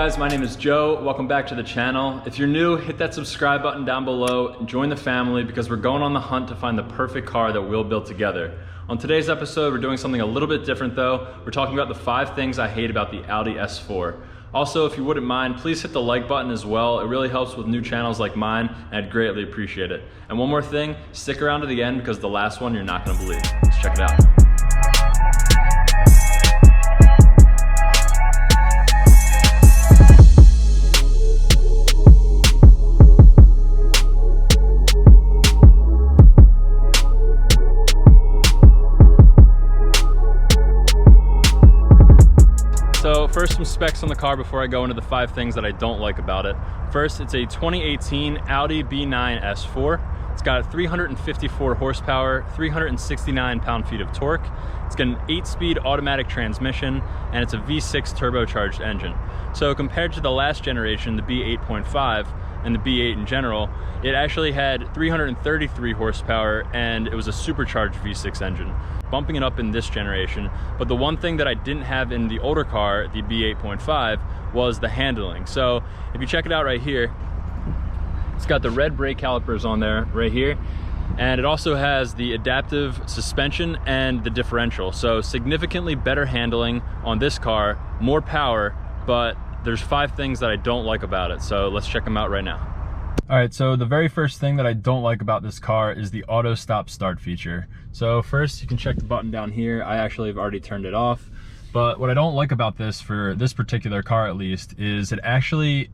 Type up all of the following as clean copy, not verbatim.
guys, my name is Joe. Welcome back to the channel. If you're new, hit that subscribe button down below and join the family because we're going on the hunt to find the perfect car that we'll build together. On today's episode, we're doing something a little bit different though. We're talking about the 5 things I hate about the Audi S4. Also, if you wouldn't mind, please hit the like button as well. It really helps with new channels like mine, and I'd greatly appreciate it. And one more thing, stick around to the end because the last one you're not gonna believe. Let's check it out. So first, some specs on the car before I go into the 5 things that I don't like about it. First, it's a 2018 Audi B9 S4. It's got 354 horsepower, 369 pound-feet of torque. It's got an 8-speed automatic transmission, and it's a V6 turbocharged engine. So compared to the last generation, the B8.5, and the B8 in general, it actually had 333 horsepower, and it was a supercharged V6 engine, bumping it up in this generation. But the one thing that I didn't have in the older car, the B8.5, was the handling. So if you check it out right here, it's got the red brake calipers on there right here, and it also has the adaptive suspension and the differential. So significantly better handling on this car, more power, but there's 5 things that I don't like about it. So let's check them out right now. All right, so the very first thing that I don't like about this car is the auto stop start feature. So first, you can check the button down here. I actually have already turned it off. But what I don't like about this, for this particular car at least, is it actually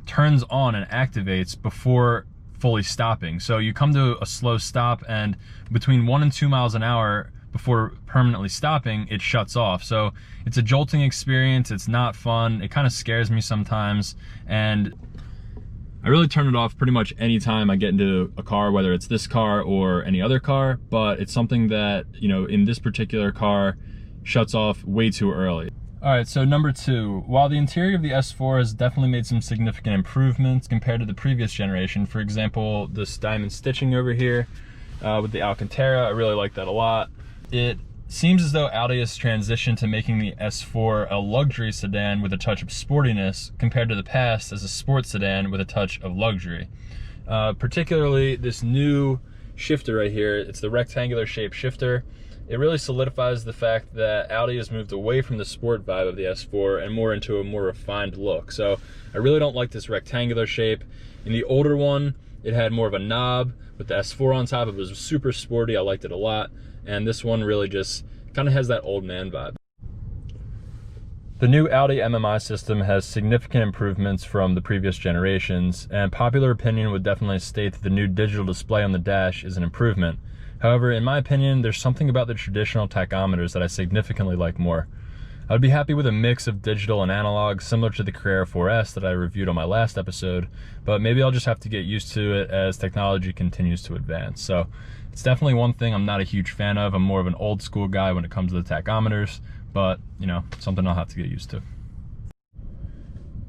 turns on and activates before fully stopping. So you come to a slow stop, and between 1 and 2 miles an hour before permanently stopping, it shuts off. So it's a jolting experience. It's not fun. It kind of scares me sometimes. And I really turn it off pretty much anytime I get into a car, whether it's this car or any other car, but it's something that, you know, in this particular car shuts off way too early. All right, so number 2, while the interior of the S4 has definitely made some significant improvements compared to the previous generation, for example, this diamond stitching over here with the Alcantara, I really like that a lot. It seems as though Audi has transitioned to making the S4 a luxury sedan with a touch of sportiness compared to the past as a sports sedan with a touch of luxury. Particularly this new shifter right here, it's the rectangular shaped shifter. It really solidifies the fact that Audi has moved away from the sport vibe of the S4 and more into a more refined look. So I really don't like this rectangular shape. In the older one, it had more of a knob. With the S4 on top, it was super sporty. I liked it a lot. And this one really just kind of has that old man vibe. The new Audi MMI system has significant improvements from the previous generations, and popular opinion would definitely state that the new digital display on the dash is an improvement. However, in my opinion, there's something about the traditional tachometers that I significantly like more. I would be happy with a mix of digital and analog, similar to the Carrera 4S that I reviewed on my last episode, but maybe I'll just have to get used to it as technology continues to advance. So it's definitely one thing I'm not a huge fan of. I'm more of an old school guy when it comes to the tachometers, but you know, something I'll have to get used to.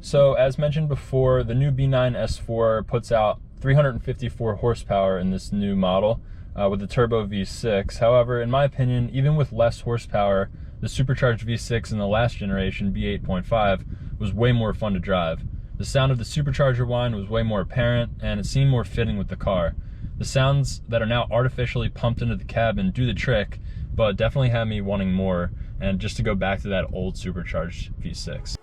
So as mentioned before, the new B9 S4 puts out 354 horsepower in this new model with the turbo V6. However, in my opinion, even with less horsepower, the supercharged V6 in the last generation, B8.5, was way more fun to drive. The sound of the supercharger whine was way more apparent, and it seemed more fitting with the car. The sounds that are now artificially pumped into the cabin do the trick, but definitely had me wanting more, and just to go back to that old supercharged V6.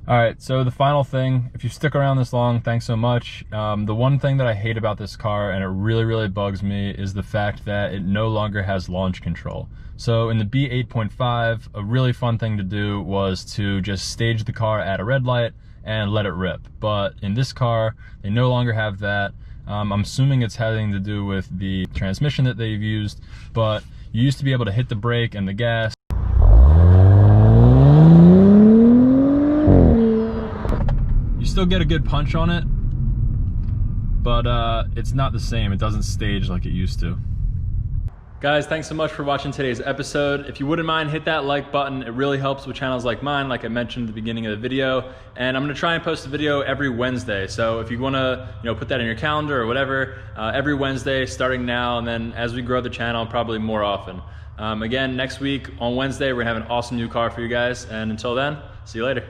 All right, so the final thing, if you stick around this long, thanks so much. The one thing that I hate about this car, and it really bugs me, is the fact that it no longer has launch control. So in the B8.5, a really fun thing to do was to just stage the car at a red light and let it rip. But in this car, they no longer have that. I'm assuming it's having to do with the transmission that they've used, but you used to be able to hit the brake and the gas. Still get a good punch on it, but it's not the same. It doesn't stage like it used to. Guys, thanks so much for watching today's episode. If you wouldn't mind, hit that like button. It really helps with channels like mine, like I mentioned at the beginning of the video. And I'm gonna try and post a video every Wednesday. So if you wanna put that in your calendar or whatever, every Wednesday starting now, and then as we grow the channel, probably more often. Again, next week on Wednesday, we're gonna have an awesome new car for you guys. And until then, see you later.